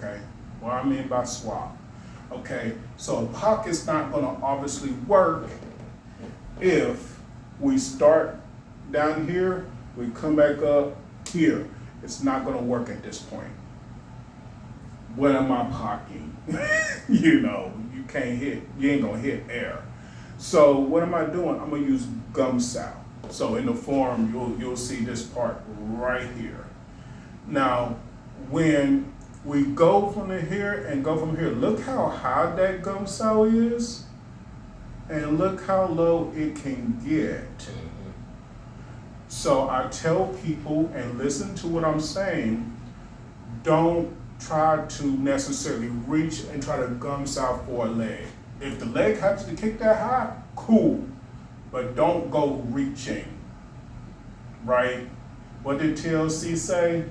okay? What I mean by swap, okay? So a pocket's not gonna obviously work if we start down here, we come back up here. It's not gonna work at this point. What am I pocketing? You know, you can't hit, you ain't gonna hit air. So what am I doing? I'm gonna use gum sow. So in the form, you'll see this part right here. Now, when we go from here and go from here, look how high that gum sow is, and look how low it can get. So I tell people, and listen to what I'm saying, don't try to necessarily reach and try to gum sow for a leg. If the leg happens to kick that high, cool, but don't go reaching, right? What did TLC say?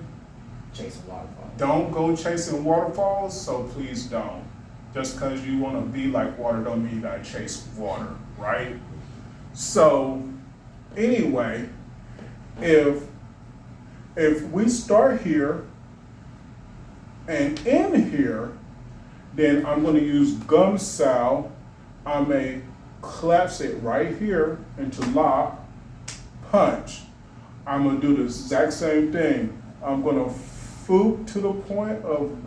Chasing waterfalls. Don't go chasing waterfalls, so please don't. Just because you want to be like water don't mean you gotta chase water, right? So anyway, if we start here and in here, then I'm going to use gum sow. I may collapse it right here into lock, punch. I'm going to do the exact same thing. I'm going to foop to the point of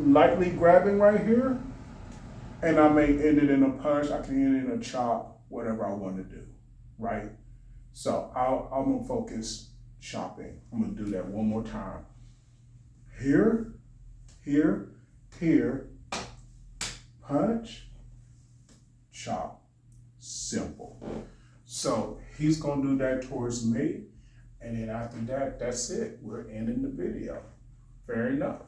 lightly grabbing right here, and I may end it in a punch. I can end it in a chop, whatever I want to do, right? So I'm going to focus chopping. I'm going to do that one more time. Here, here, here, punch, chop, simple. So he's gonna do that towards me, and then after that, that's it. We're ending the video. Fair enough.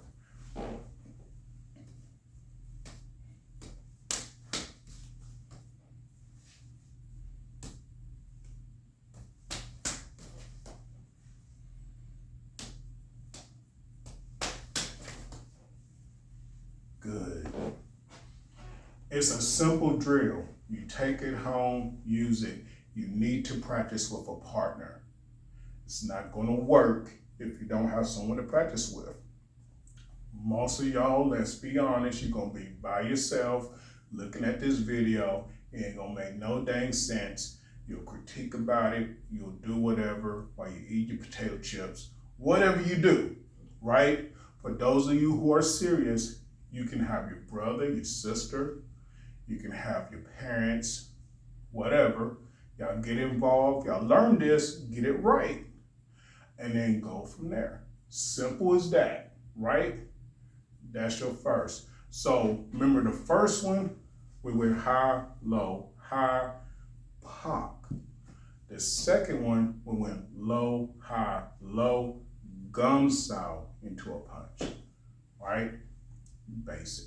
Good. It's a simple drill. You take it home, use it. You need to practice with a partner. It's not going to work if you don't have someone to practice with. Most of y'all, let's be honest, you're going to be by yourself looking at this video. It ain't going to make no dang sense. You'll critique about it. You'll do whatever while you eat your potato chips. Whatever you do, right? For those of you who are serious, you can have your brother, your sister, you can have your parents, whatever. Y'all get involved, y'all learn this, get it right, and then go from there. Simple as that, right? That's your first. So remember the first one, we went high, low, pop. The second one, we went low, high, low, gum sow into a punch, right? Basic.